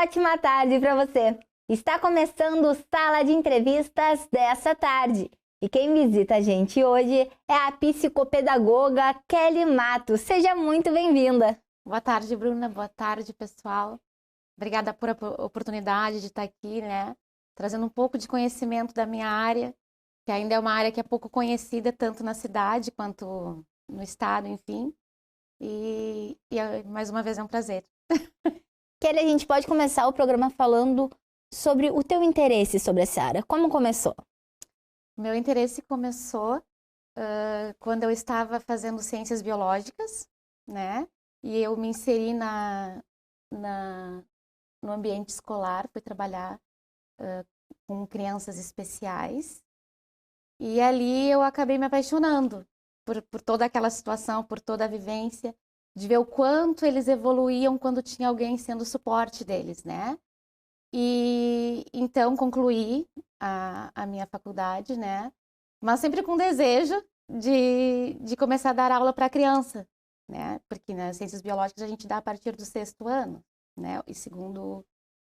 ótima tarde para você! Está começando o Sala de Entrevistas dessa tarde. E quem visita a gente hoje é a psicopedagoga Kelly Matos. Seja muito bem-vinda! Boa tarde, Bruna. Boa tarde, pessoal. Obrigada por a oportunidade de estar aqui, né? Trazendo um pouco de conhecimento da minha área, que ainda é uma área que é pouco conhecida, tanto na cidade quanto no estado, enfim. Mais uma vez é um prazer. Kelly, a gente pode começar o programa falando sobre o teu interesse sobre essa área. Como começou? Meu interesse começou quando eu estava fazendo ciências biológicas, né? E eu me inseri no ambiente escolar, fui trabalhar com crianças especiais. E ali eu acabei me apaixonando por toda aquela situação, por toda a vivência, de ver o quanto eles evoluíam quando tinha alguém sendo suporte deles, né? E então concluí a minha faculdade, né? Mas sempre com desejo de começar a dar aula para criança, né? Porque nas ciências biológicas a gente dá a partir do 6º ano, né?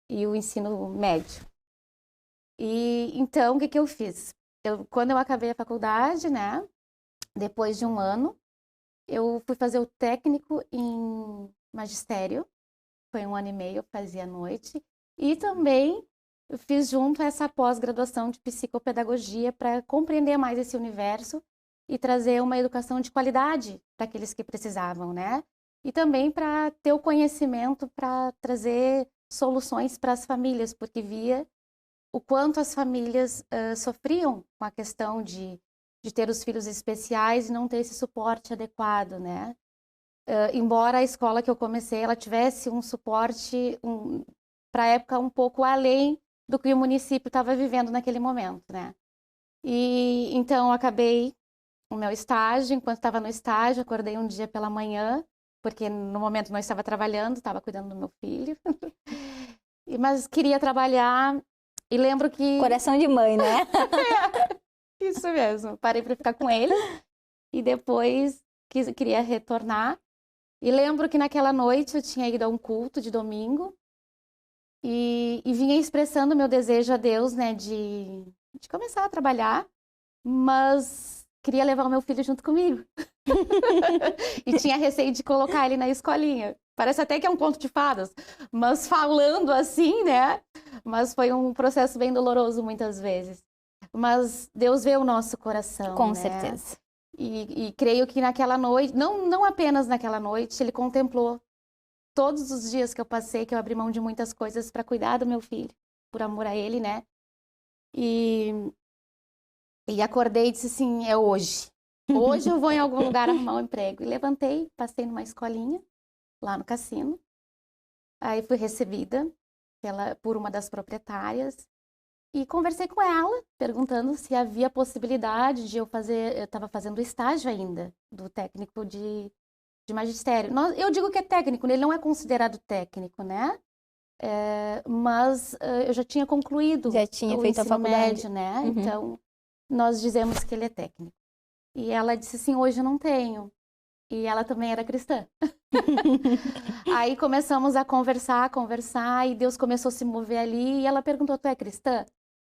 E o ensino médio. E então o que eu fiz? Quando eu acabei a faculdade, né? Depois de um ano, eu fui fazer o técnico em magistério. Foi 1 ano e meio, eu fazia à noite. E também eu fiz junto essa pós-graduação de psicopedagogia para compreender mais esse universo e trazer uma educação de qualidade para aqueles que precisavam, né? E também para ter o conhecimento para trazer soluções para as famílias, porque via o quanto as famílias sofriam com a questão de ter os filhos especiais e não ter esse suporte adequado, né? Embora a escola que eu comecei, ela tivesse um suporte para a época um pouco além do que o município estava vivendo naquele momento, né? E então eu acabei o meu estágio. Enquanto estava no estágio, acordei um dia pela manhã, porque no momento não estava trabalhando, estava cuidando do meu filho. Mas queria trabalhar e lembro que... Coração de mãe, né? Isso mesmo. Parei para ficar com ele e depois queria retornar. E lembro que naquela noite eu tinha ido a um culto de domingo e vinha expressando meu desejo a Deus, né, de começar a trabalhar, mas queria levar o meu filho junto comigo. E tinha receio de colocar ele na escolinha. Parece até que é um conto de fadas, mas falando assim, né? Mas foi um processo bem doloroso muitas vezes. Mas Deus vê o nosso coração, Com né? certeza. E creio que naquela noite, não apenas naquela noite, ele contemplou todos os dias que eu passei, que eu abri mão de muitas coisas para cuidar do meu filho, por amor a ele, né? E acordei e disse assim, é hoje. Hoje eu vou em algum lugar arrumar um emprego. E levantei, passei numa escolinha, lá no cassino. Aí fui recebida por uma das proprietárias. E conversei com ela, perguntando se havia possibilidade de eu estava fazendo estágio ainda, do técnico de magistério. Eu digo que é técnico, ele não é considerado técnico, né? Mas eu já tinha concluído Já tinha o feito a ensino faculdade. médio, né? Uhum. Então, nós dizemos que ele é técnico. E ela disse assim, hoje eu não tenho. E ela também era cristã. Aí começamos a conversar, e Deus começou a se mover ali, e ela perguntou, tu é cristã?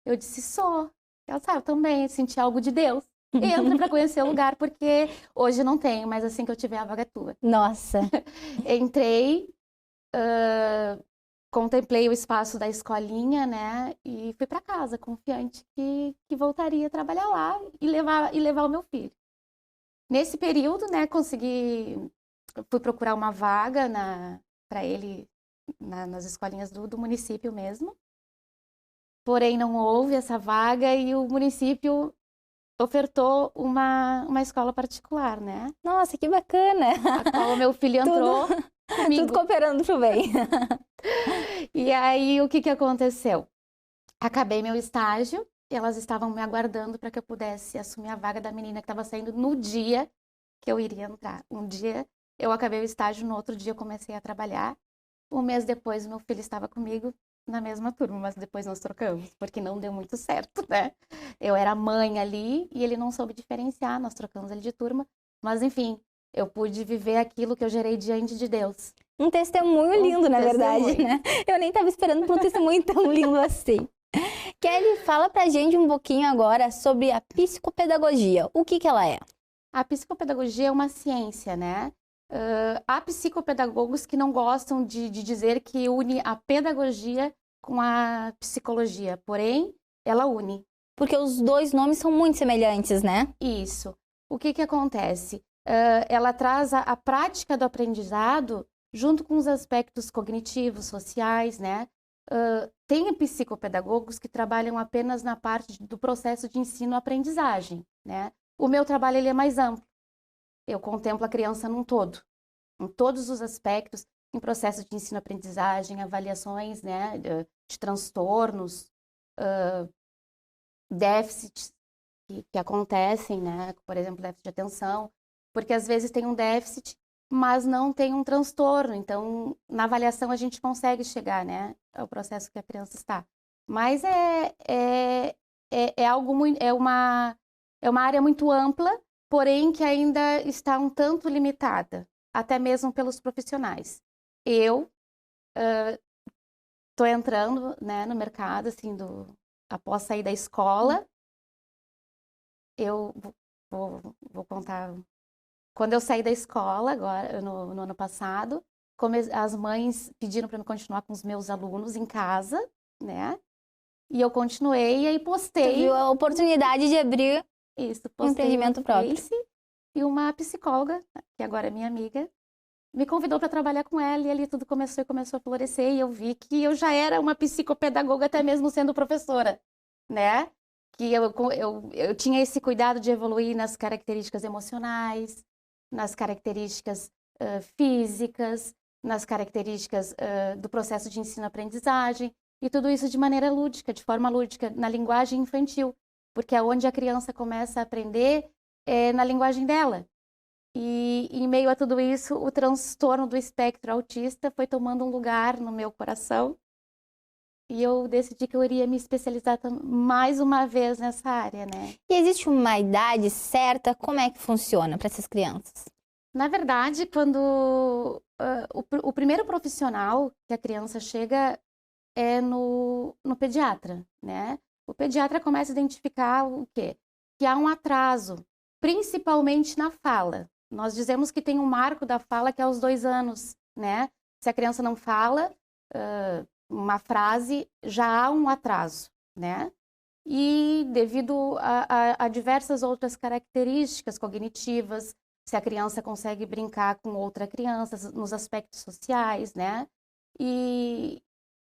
Eu disse, sou. Ela sabe, eu também senti algo de Deus. Entra para conhecer o lugar, porque hoje eu não tenho, mas assim que eu tiver a vaga é tua. Nossa! Entrei, contemplei o espaço da escolinha, né, e fui para casa, confiante que voltaria a trabalhar lá e levar o meu filho. Nesse período, né, fui procurar uma vaga para ele nas escolinhas do município mesmo. Porém, não houve essa vaga e o município ofertou uma escola particular, né? Nossa, que bacana! A qual o meu filho entrou comigo. Tudo cooperando pro bem. E aí, o que aconteceu? Acabei meu estágio, elas estavam me aguardando para que eu pudesse assumir a vaga da menina que estava saindo no dia que eu iria entrar. Um dia eu acabei o estágio, no outro dia eu comecei a trabalhar. 1 mês depois, meu filho estava comigo na mesma turma, mas depois nós trocamos, porque não deu muito certo, né? Eu era mãe ali e ele não soube diferenciar, nós trocamos ele de turma, mas enfim, eu pude viver aquilo que eu gerei diante de Deus. Um testemunho lindo, na verdade, né? Eu nem estava esperando por um testemunho tão lindo assim. Kelly, fala pra gente um pouquinho agora sobre a psicopedagogia. O que ela é? A psicopedagogia é uma ciência, né? Há psicopedagogos que não gostam de dizer que une a pedagogia com a psicologia, porém, ela une. Porque os dois nomes são muito semelhantes, né? Isso. O que acontece? Ela traz a prática do aprendizado junto com os aspectos cognitivos, sociais, né? Tem psicopedagogos que trabalham apenas na parte do processo de ensino-aprendizagem, né? O meu trabalho ele é mais amplo. Eu contemplo a criança num todo, em todos os aspectos, em processo de ensino-aprendizagem, avaliações, né, de transtornos, déficits que acontecem, né? Por exemplo, déficit de atenção, porque às vezes tem um déficit, mas não tem um transtorno. Então, na avaliação a gente consegue chegar, né, ao processo que a criança está. Mas algo muito, é uma área muito ampla, porém que ainda está um tanto limitada, até mesmo pelos profissionais. Eu estou entrando, né, no mercado, assim, após sair da escola. Eu vou contar. Quando eu saí da escola, agora, no ano passado, as mães pediram para eu continuar com os meus alunos em casa, né? E eu continuei, e aí postei. Você viu a oportunidade de abrir um empreendimento próprio. E uma psicóloga, que agora é minha amiga, me convidou para trabalhar com ela, e ali tudo começou a florescer, e eu vi que eu já era uma psicopedagoga, até mesmo sendo professora, né? Que eu tinha esse cuidado de evoluir nas características emocionais, nas características físicas, nas características do processo de ensino-aprendizagem, e tudo isso de maneira lúdica, de forma lúdica, na linguagem infantil, porque é onde a criança começa a aprender na linguagem dela. E em meio a tudo isso, o transtorno do espectro autista foi tomando um lugar no meu coração, e eu decidi que eu iria me especializar mais uma vez nessa área, né? E existe uma idade certa? Como é que funciona para essas crianças? Na verdade, quando o primeiro profissional que a criança chega é no pediatra, né? O pediatra começa a identificar o quê? Que há um atraso, principalmente na fala. Nós dizemos que tem um marco da fala que é aos 2 anos, né? Se a criança não fala uma frase, já há um atraso, né? E devido a diversas outras características cognitivas, se a criança consegue brincar com outra criança, nos aspectos sociais, né? E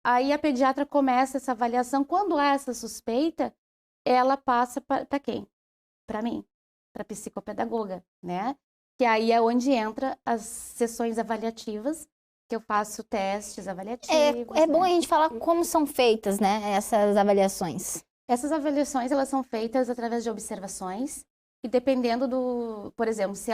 aí a pediatra começa essa avaliação. Quando há essa suspeita, ela passa para quem? Para mim, para a psicopedagoga, né? Que aí é onde entra as sessões avaliativas, que eu faço testes avaliativos. É bom a gente falar como são feitas, né, essas avaliações. Essas avaliações, elas são feitas através de observações, e dependendo por exemplo, se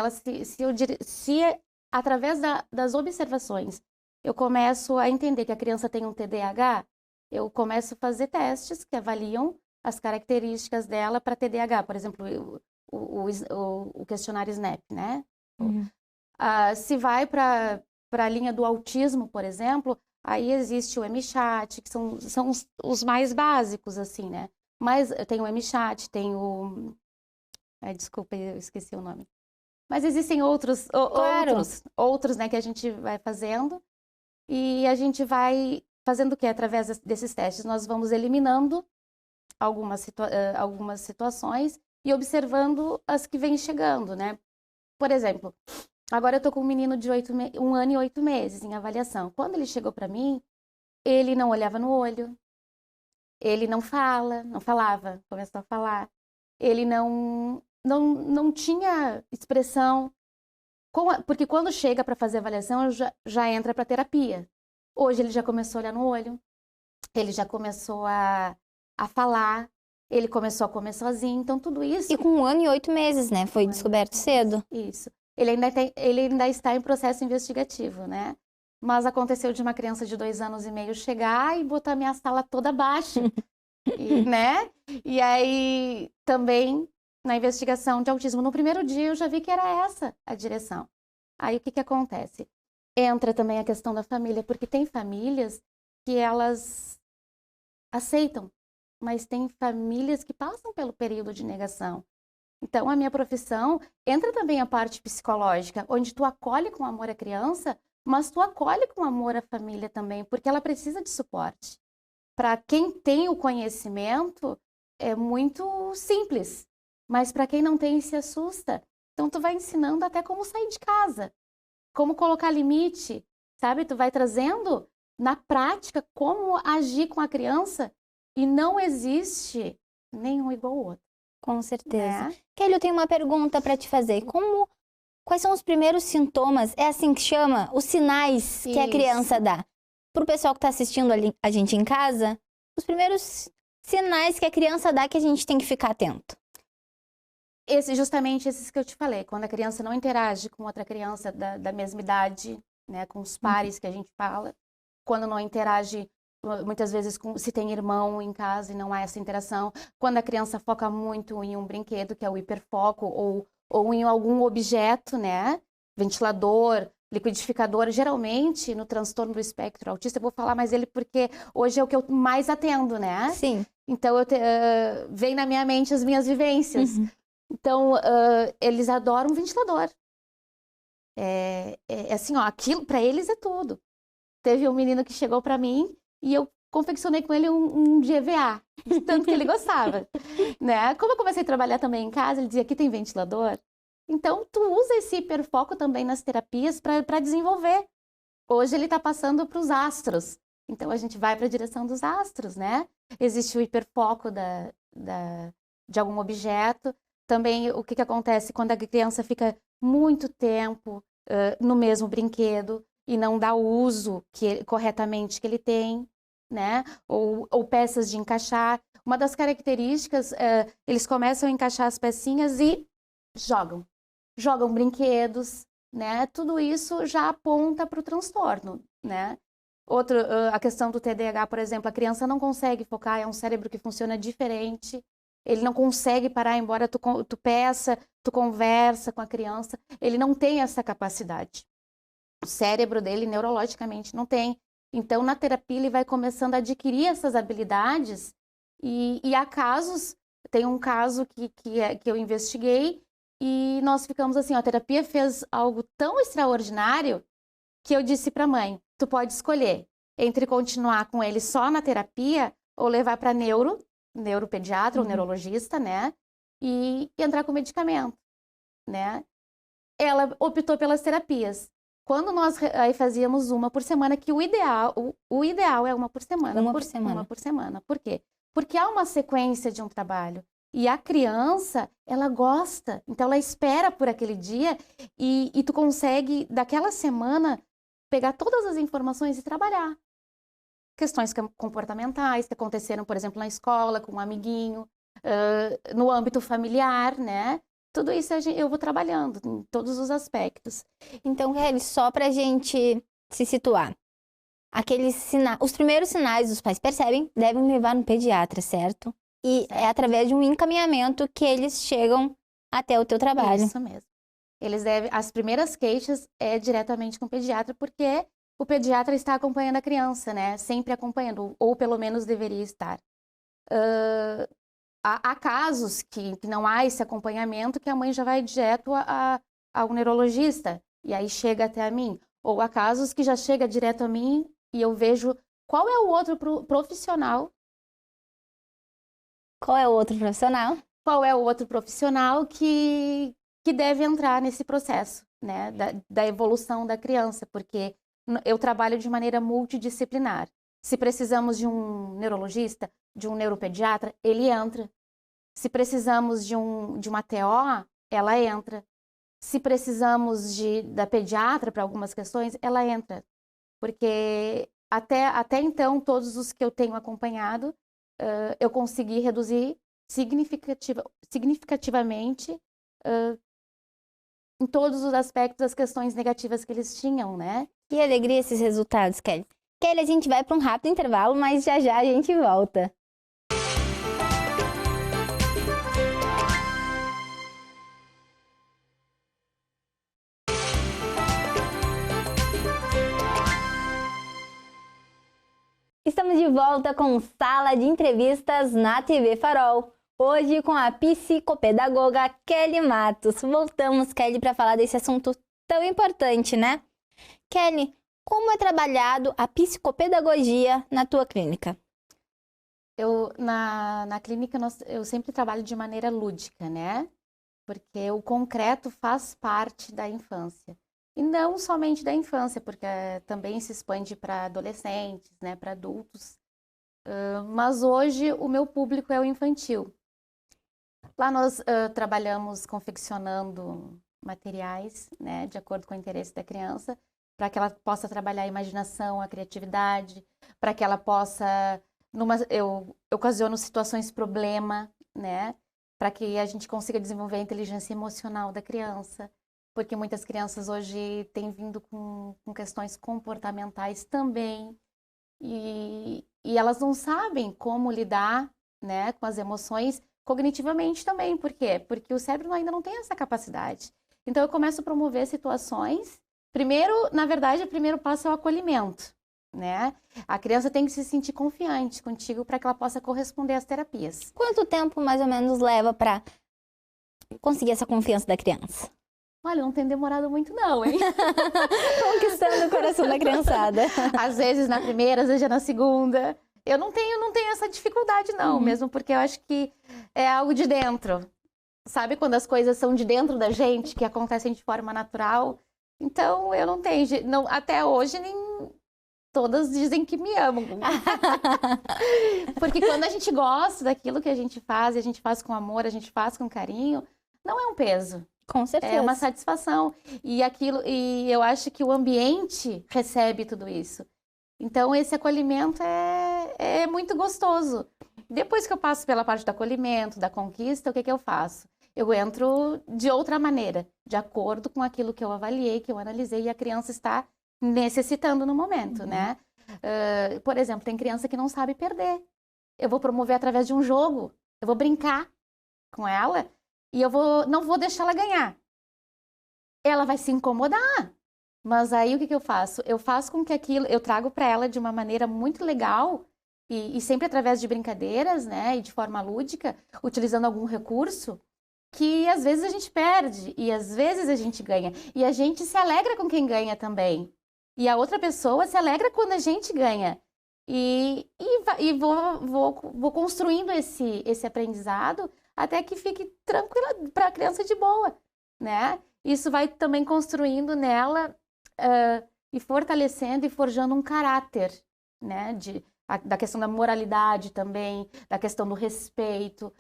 através das observações eu começo a entender que a criança tem um TDAH, eu começo a fazer testes que avaliam as características dela para TDAH, por exemplo, o questionário SNAP, né? Se vai para a linha do autismo, por exemplo, aí existe o MChat, que são os mais básicos, assim, né? Mas tem o MChat, tem o... desculpa, eu esqueci o nome. Mas existem outros, né, que a gente vai fazendo, e a gente vai fazendo o quê? Através desses testes, nós vamos eliminando algumas situações e observando as que vêm chegando, né? Por exemplo, agora eu tô com um menino de 1 ano e 8 meses em avaliação. Quando ele chegou para mim, ele não olhava no olho, ele não falava, começou a falar, ele não tinha expressão, porque quando chega para fazer avaliação, já entra para terapia. Hoje ele já começou a olhar no olho, ele já começou a falar, ele começou a comer sozinho, então tudo isso... E com 1 ano e 8 meses, né? Foi descoberto cedo. Isso. Ele ainda está em processo investigativo, né? Mas aconteceu de uma criança de 2 anos e meio chegar e botar minha sala toda abaixo, né? E aí também na investigação de autismo. No primeiro dia eu já vi que era essa a direção. Aí o que acontece? Entra também a questão da família, porque tem famílias que elas aceitam, mas tem famílias que passam pelo período de negação. Então, a minha profissão entra também a parte psicológica, onde tu acolhe com amor a criança, mas tu acolhe com amor a família também, porque ela precisa de suporte. Para quem tem o conhecimento, é muito simples, mas para quem não tem, se assusta. Então, tu vai ensinando até como sair de casa, como colocar limite, sabe? Tu vai trazendo na prática como agir com a criança e não existe nenhum igual ao outro. Com certeza. Kelly, eu tenho uma pergunta para te fazer. Quais são os primeiros sintomas? É assim que chama? Os sinais que a criança dá. Para o pessoal que está assistindo a gente em casa, os primeiros sinais que a criança dá que a gente tem que ficar atento. Justamente esses que eu te falei. Quando a criança não interage com outra criança da mesma idade, né, com os pares que a gente fala. Quando não interage, muitas vezes, se tem irmão em casa e não há essa interação. Quando a criança foca muito em um brinquedo, que é o hiperfoco, ou em algum objeto, né? Ventilador, liquidificador. Geralmente, no transtorno do espectro autista, eu vou falar mais dele porque hoje é o que eu mais atendo, né? Sim. Então, vem na minha mente as minhas vivências. Então, eles adoram ventilador. Assim, ó, aquilo para eles é tudo. Teve um menino que chegou para mim e eu confeccionei com ele um de EVA, de tanto que ele gostava, né? Como eu comecei a trabalhar também em casa, ele dizia, aqui tem ventilador. Então, tu usa esse hiperfoco também nas terapias para desenvolver. Hoje ele está passando para os astros. Então, a gente vai para a direção dos astros, né? Existe o hiperfoco de algum objeto. Também, o que acontece quando a criança fica muito tempo no mesmo brinquedo e não dá o uso corretamente que ele tem, né? Ou peças de encaixar. Uma das características, eles começam a encaixar as pecinhas e jogam. Jogam brinquedos, né? Tudo isso já aponta para o transtorno, né? A questão do TDAH, por exemplo, a criança não consegue focar, é um cérebro que funciona diferente. Ele não consegue parar, embora tu peça, tu conversa com a criança, ele não tem essa capacidade. O cérebro dele, neurologicamente, não tem. Então, na terapia, ele vai começando a adquirir essas habilidades. E há casos, tem um caso que eu investiguei, e nós ficamos assim, ó, a terapia fez algo tão extraordinário que eu disse para a mãe, tu pode escolher entre continuar com ele só na terapia ou levar para neuropediatra ou neurologista, né? E entrar com medicamento, né? Ela optou pelas terapias. Quando nós aí fazíamos uma por semana, que o ideal é uma por semana. Uma por semana. Uma por semana. Por quê? Porque há uma sequência de um trabalho. E a criança, ela gosta. Então, ela espera por aquele dia e tu consegue, daquela semana, pegar todas as informações e trabalhar. Questões comportamentais que aconteceram, por exemplo, na escola, com um amiguinho, no âmbito familiar, né? Tudo isso eu vou trabalhando em todos os aspectos. Então, Kelly, só para a gente se situar, os primeiros sinais os pais percebem, devem levar no pediatra, certo? E é através de um encaminhamento que eles chegam até o teu trabalho. Isso mesmo. As primeiras queixas é diretamente com o pediatra, porque o pediatra está acompanhando a criança, né? Sempre acompanhando, ou pelo menos deveria estar. Há casos que não há esse acompanhamento, que a mãe já vai direto ao neurologista, e aí chega até a mim. Ou há casos que já chega direto a mim e eu vejo qual é o outro profissional. Qual é o outro profissional? Qual é o outro profissional que deve entrar nesse processo, né? Da evolução da criança, porque eu trabalho de maneira multidisciplinar. Se precisamos de um neurologista, de um neuropediatra, ele entra. Se precisamos de uma TO, ela entra. Se precisamos da pediatra para algumas questões, ela entra. Porque até então, todos os que eu tenho acompanhado, eu consegui reduzir significativamente em todos os aspectos as questões negativas que eles tinham, né? Que alegria esses resultados, Kelly. Kelly, a gente vai para um rápido intervalo, mas já a gente volta. Estamos de volta com Sala de Entrevistas na TV Farol. Hoje com a psicopedagoga Kelly Matos. Voltamos, Kelly, para falar desse assunto tão importante, né? Kelly, como é trabalhado a psicopedagogia na tua clínica? Na clínica, eu sempre trabalho de maneira lúdica, né? Porque o concreto faz parte da infância. E não somente da infância, porque também se expande para adolescentes, né? Para adultos. Mas hoje o meu público é o infantil. Lá nós trabalhamos confeccionando materiais, né? De acordo com o interesse da criança, para que ela possa trabalhar a imaginação, a criatividade, para que ela possa... Eu ocasiono situações problema, né? Para que a gente consiga desenvolver a inteligência emocional da criança. Porque muitas crianças hoje têm vindo com questões comportamentais também. E elas não sabem como lidar, né, com as emoções cognitivamente também. Por quê? Porque o cérebro ainda não tem essa capacidade. Então eu começo a promover situações. Primeiro, na verdade, o primeiro passo é o acolhimento, né? A criança tem que se sentir confiante contigo para que ela possa corresponder às terapias. Quanto tempo mais ou menos leva para conseguir essa confiança da criança? Olha, não tem demorado muito não, hein? Conquistando o coração da criançada. Às vezes na primeira, às vezes já na segunda. Eu não tenho essa dificuldade não, mesmo porque eu acho que é algo de dentro. Sabe quando as coisas são de dentro da gente, que acontecem de forma natural? Então eu não tenho, até hoje nem todas dizem que me amam. Porque quando a gente gosta daquilo que a gente faz com amor, a gente faz com carinho, não é um peso. Com certeza. É uma satisfação. E eu acho que o ambiente recebe tudo isso. Então, esse acolhimento é muito gostoso. Depois que eu passo pela parte do acolhimento, da conquista, o que eu faço? Eu entro de outra maneira, de acordo com aquilo que eu avaliei, que eu analisei, e a criança está necessitando no momento, né? Por exemplo, tem criança que não sabe perder. Eu vou promover através de um jogo. Eu vou brincar com ela. E não vou deixar ela ganhar. Ela vai se incomodar. Mas aí o que eu faço? Eu faço com que eu trago para ela de uma maneira muito legal e sempre através de brincadeiras, né? E de forma lúdica, utilizando algum recurso que às vezes a gente perde e às vezes a gente ganha. E a gente se alegra com quem ganha também. E a outra pessoa se alegra quando a gente ganha. E vou construindo esse aprendizado até que fique tranquila para a criança de boa, né? Isso vai também construindo nela e fortalecendo e forjando um caráter, né? Da questão da moralidade também, da questão do respeito,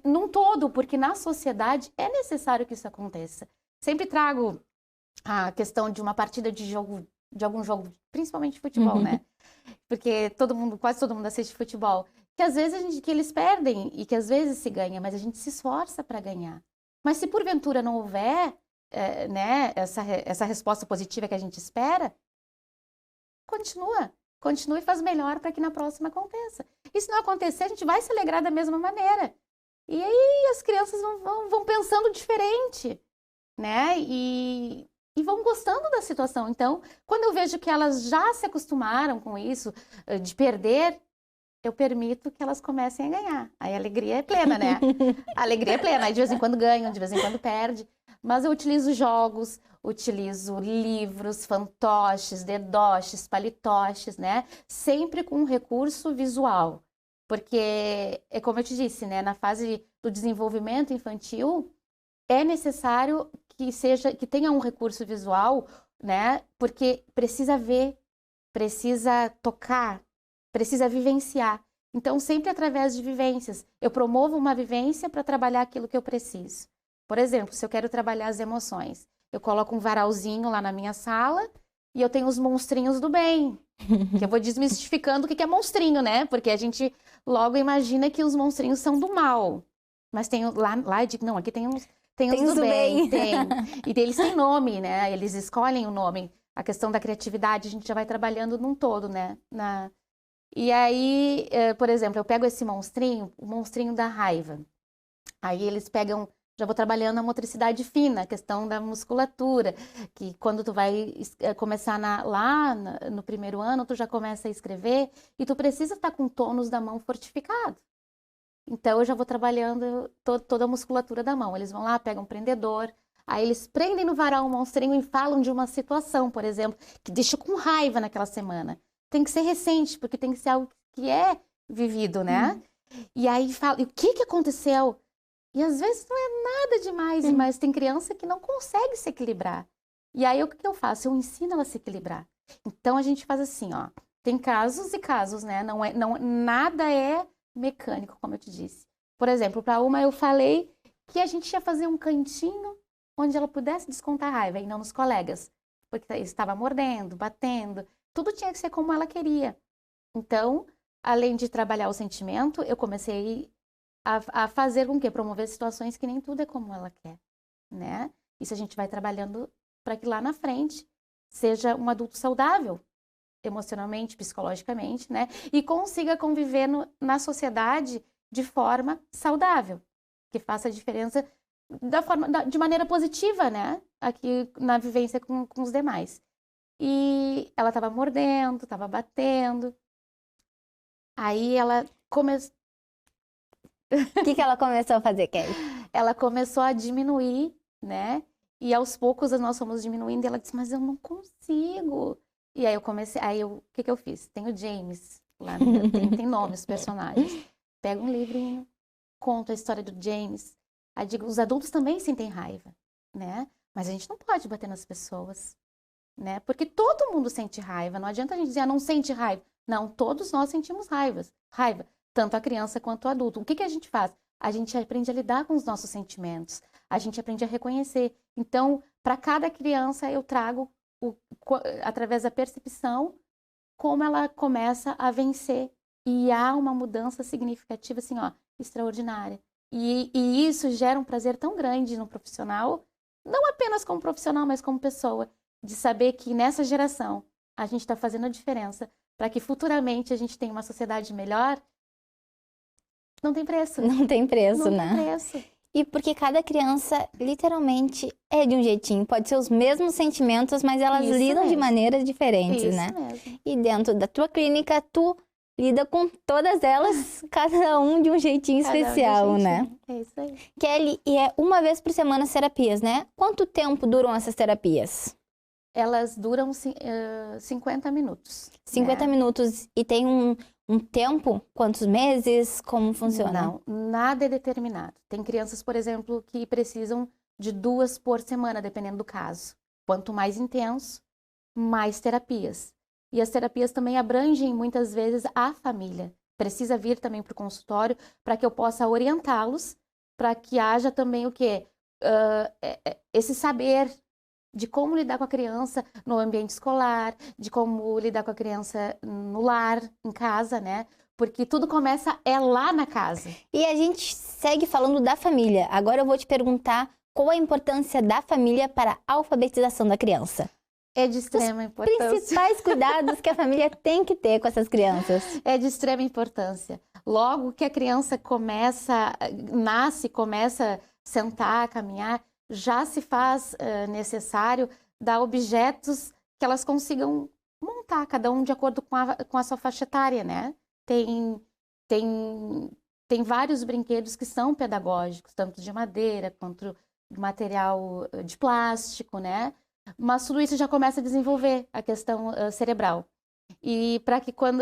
num todo, porque na sociedade é necessário que isso aconteça. Sempre trago a questão de uma partida de algum jogo, principalmente futebol, né? Porque quase todo mundo assiste futebol. Que às vezes que eles perdem e que às vezes se ganha, mas a gente se esforça para ganhar. Mas se porventura não houver né, essa resposta positiva que a gente espera, continua e faz melhor para que na próxima aconteça. E se não acontecer, a gente vai se alegrar da mesma maneira. E aí as crianças vão pensando diferente, né? E vão gostando da situação. Então, quando eu vejo que elas já se acostumaram com isso, de perder, eu permito que elas comecem a ganhar. Aí a alegria é plena, né? A alegria é plena. Aí de vez em quando ganham, de vez em quando perde. Mas eu utilizo jogos, utilizo livros, fantoches, dedoches, palitoches, né? Sempre com um recurso visual. Porque, é como eu te disse, né? Na fase do desenvolvimento infantil, é necessário que tenha um recurso visual, né? Porque precisa ver, precisa tocar, precisa vivenciar. Então, sempre através de vivências. Eu promovo uma vivência para trabalhar aquilo que eu preciso. Por exemplo, se eu quero trabalhar as emoções, eu coloco um varalzinho lá na minha sala e eu tenho os monstrinhos do bem. Que eu vou desmistificando o que é monstrinho, né? Porque a gente logo imagina que os monstrinhos são do mal. Mas tem lá eu digo, não, aqui tem os do bem. Tem. E eles têm nome, né? Eles escolhem o nome. A questão da criatividade, a gente já vai trabalhando num todo, né? E aí, por exemplo, eu pego esse monstrinho, o monstrinho da raiva. Aí eles pegam Já vou trabalhando a motricidade fina, a questão da musculatura, que quando tu vai começar no primeiro ano, tu já começa a escrever e tu precisa estar com o tônus da mão fortificado. Então, eu já vou trabalhando toda a musculatura da mão. Eles vão lá, pegam um prendedor, aí eles prendem no varal o monstrinho e falam de uma situação, por exemplo, que deixa com raiva naquela semana. Tem que ser recente, porque tem que ser algo que é vivido, né? E aí fala, e o que aconteceu? E às vezes não é nada demais, mas tem criança que não consegue se equilibrar. E aí o que eu faço? Eu ensino ela a se equilibrar. Então a gente faz assim, ó. Tem casos e casos, né? Nada é mecânico, como eu te disse. Por exemplo, para uma eu falei que a gente ia fazer um cantinho onde ela pudesse descontar a raiva, e não nos colegas. Porque estava mordendo, batendo, tudo tinha que ser como ela queria. Então, além de trabalhar o sentimento, eu comecei a fazer com que promover situações que nem tudo é como ela quer, né? Isso a gente vai trabalhando para que lá na frente seja um adulto saudável, emocionalmente, psicologicamente, né? E consiga conviver na sociedade de forma saudável, que faça a diferença de maneira positiva, né? Aqui na vivência com os demais. E ela estava mordendo, estava batendo. Aí ela começou. O que ela começou a fazer, Kelly? Ela começou a diminuir, né? E aos poucos nós fomos diminuindo e ela disse, mas eu não consigo. E aí eu comecei, o que eu fiz? Tem o James, lá tem nome, os personagens. Pega um livrinho, conta a história do James. Aí digo, os adultos também sentem raiva, né? Mas a gente não pode bater nas pessoas, né? Porque todo mundo sente raiva. Não adianta a gente dizer, não sente raiva. Não, todos nós sentimos raiva. Tanto a criança quanto o adulto. O que a gente faz? A gente aprende a lidar com os nossos sentimentos. A gente aprende a reconhecer. Então, para cada criança, eu trago, através da percepção, como ela começa a vencer. E há uma mudança significativa, assim, ó, extraordinária. E isso gera um prazer tão grande no profissional, não apenas como profissional, mas como pessoa, de saber que nessa geração a gente está fazendo a diferença para que futuramente a gente tenha uma sociedade melhor. Não tem preço. Não tem preço, não né? Não tem preço. E porque cada criança, literalmente, é de um jeitinho. Pode ser os mesmos sentimentos, mas elas lidam de maneiras diferentes, Isso né? mesmo. E dentro da tua clínica, tu lida com todas elas, cada um de um jeitinho especial, né? É isso aí. Kelly, e é uma vez por semana as terapias, né? Quanto tempo duram essas terapias? Elas duram 50 minutos. 50 minutos. E tem um tempo? Quantos meses? Como funciona? Não, nada é determinado. Tem crianças, por exemplo, que precisam de 2 por semana, dependendo do caso. Quanto mais intenso, mais terapias. E as terapias também abrangem, muitas vezes, a família. Precisa vir também para o consultório para que eu possa orientá-los, para que haja também o quê? Esse saber de como lidar com a criança no ambiente escolar, de como lidar com a criança no lar, em casa, né? Porque tudo começa lá na casa. E a gente segue falando da família. Agora eu vou te perguntar qual a importância da família para a alfabetização da criança. É de extrema importância. Os principais cuidados que a família tem que ter com essas crianças. É de extrema importância. Logo que a criança nasce, começa a sentar, caminhar, já se faz necessário dar objetos que elas consigam montar, cada um de acordo com a sua faixa etária, né? Tem vários brinquedos que são pedagógicos, tanto de madeira quanto de material de plástico, né? Mas tudo isso já começa a desenvolver a questão cerebral. E para que quando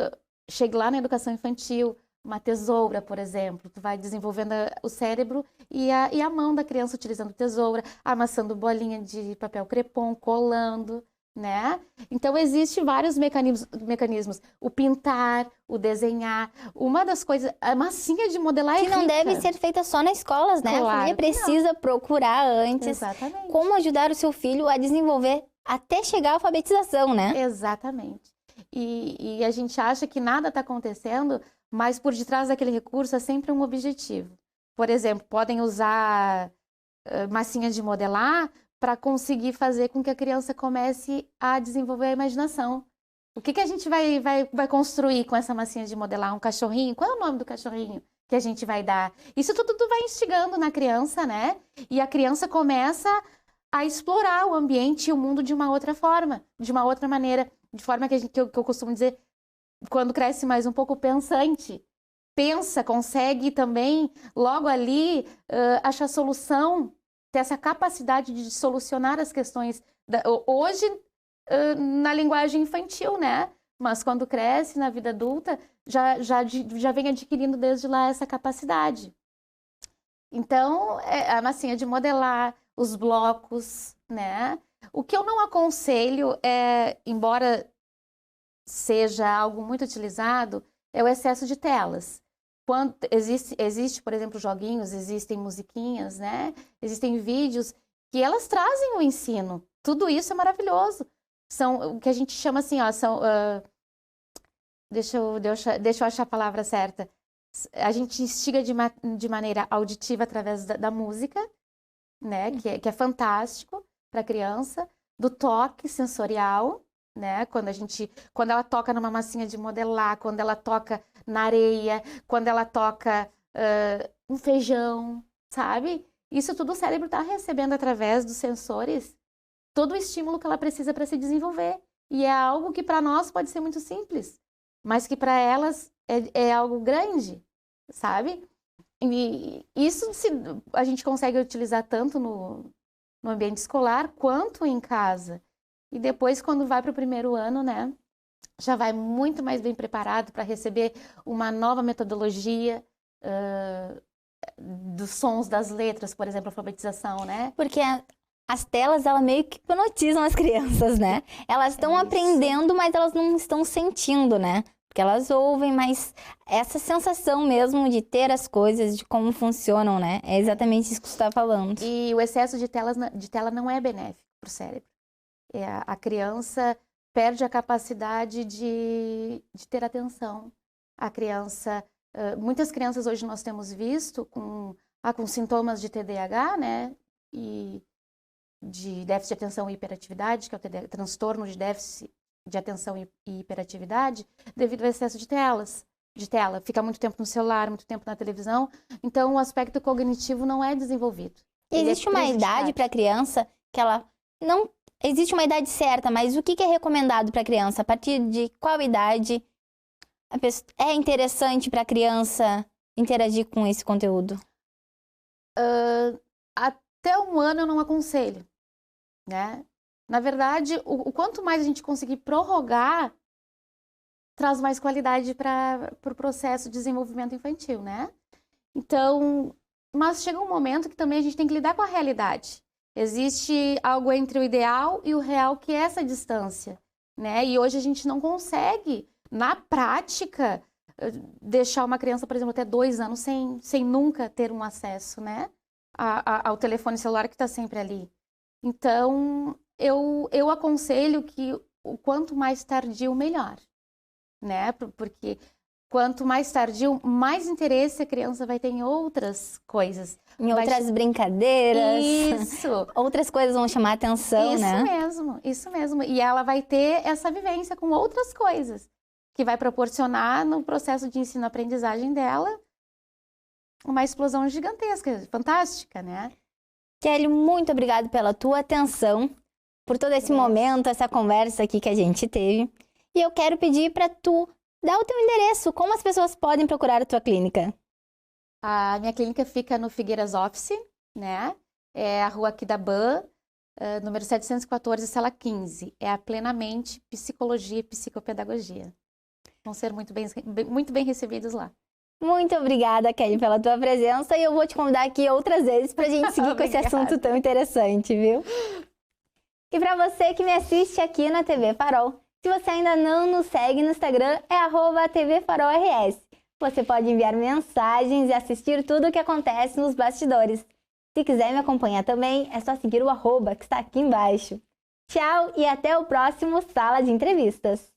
chegue lá na educação infantil, uma tesoura, por exemplo, tu vai desenvolvendo o cérebro e a mão da criança utilizando tesoura, amassando bolinha de papel crepom, colando, né? Então, existem vários mecanismos. O pintar, o desenhar. Uma das coisas, a massinha de modelar que não deve ser feita só nas escolas, né? Claro, a família precisa procurar antes. Exatamente. Como ajudar o seu filho a desenvolver até chegar à alfabetização, né? Exatamente. E a gente acha que nada está acontecendo, mas por detrás daquele recurso é sempre um objetivo. Por exemplo, podem usar massinhas de modelar para conseguir fazer com que a criança comece a desenvolver a imaginação. O que a gente vai construir com essa massinha de modelar? Um cachorrinho? Qual é o nome do cachorrinho que a gente vai dar. Isso tudo vai instigando na criança, né? E a criança começa a explorar o ambiente e o mundo de uma outra forma, de uma outra maneira, de forma que eu costumo dizer, quando cresce mais um pouco, pensante. Pensa, consegue também, logo ali, achar solução, ter essa capacidade de solucionar as questões. Hoje, na linguagem infantil, né? Mas quando cresce na vida adulta, já vem adquirindo desde lá essa capacidade. Então, a massinha de modelar, os blocos, né? O que eu não aconselho embora seja algo muito utilizado, é o excesso de telas. Quando existe, por exemplo, joguinhos, existem musiquinhas, né? Existem vídeos que elas trazem o ensino. Tudo isso é maravilhoso. São o que a gente chama assim, ó, deixa eu achar a palavra certa. A gente instiga de maneira auditiva através da música, né? Que é fantástico para a criança, do toque sensorial, né? Quando ela toca numa massinha de modelar, quando ela toca na areia, quando ela toca um feijão, sabe? Isso tudo o cérebro está recebendo através dos sensores todo o estímulo que ela precisa para se desenvolver. E é algo que para nós pode ser muito simples, mas que para elas é algo grande, sabe? E isso a gente consegue utilizar tanto no ambiente escolar quanto em casa. E depois, quando vai para o primeiro ano, né, já vai muito mais bem preparado para receber uma nova metodologia dos sons das letras, por exemplo, alfabetização, né? Porque as telas, elas meio que hipnotizam as crianças, né? Elas estão aprendendo, mas elas não estão sentindo, né? Porque elas ouvem, mas essa sensação mesmo de ter as coisas, de como funcionam, né? É exatamente isso que você está falando. E o excesso de tela não é benéfico para o cérebro. A criança perde a capacidade de ter atenção. A criança... muitas crianças hoje nós temos visto com sintomas de TDAH, né? E de déficit de atenção e hiperatividade, que é o transtorno de déficit de atenção e hiperatividade, devido ao excesso de tela. Fica muito tempo no celular, muito tempo na televisão. Então, o aspecto cognitivo não é desenvolvido. Existe uma idade para a criança que ela não... Existe uma idade certa, mas o que é recomendado para a criança? A partir de qual idade é interessante para a criança interagir com esse conteúdo? Até 1 ano eu não aconselho, né? Na verdade, o quanto mais a gente conseguir prorrogar, traz mais qualidade para o processo de desenvolvimento infantil, né? Então, mas chega um momento que também a gente tem que lidar com a realidade. Existe algo entre o ideal e o real, que é essa distância, né? E hoje a gente não consegue, na prática, deixar uma criança, por exemplo, até 2 anos sem nunca ter um acesso, né? Ao telefone celular que está sempre ali. Então, eu aconselho que o quanto mais tardio, melhor, né? Porque quanto mais tardio, mais interesse a criança vai ter em outras coisas. Em outras brincadeiras. Isso. Outras coisas vão chamar a atenção, né? Isso mesmo. E ela vai ter essa vivência com outras coisas, que vai proporcionar no processo de ensino-aprendizagem dela uma explosão gigantesca, fantástica, né? Kelly, muito obrigada pela tua atenção, por todo esse momento, essa conversa aqui que a gente teve. E eu quero pedir para tu dar o teu endereço, como as pessoas podem procurar a tua clínica. A minha clínica fica no Figueiras Office, né? É a Rua Aquidabã, número 714, sala 15. É a Plenamente Psicologia e Psicopedagogia. Vão ser muito bem recebidos lá. Muito obrigada, Kelly, pela tua presença. E eu vou te convidar aqui outras vezes pra gente seguir com esse assunto tão interessante, viu? E pra você que me assiste aqui na TV Farol, se você ainda não nos segue no Instagram, é @tvfarolrs. Você pode enviar mensagens e assistir tudo o que acontece nos bastidores. Se quiser me acompanhar também, é só seguir o @ que está aqui embaixo. Tchau e até o próximo Sala de Entrevistas.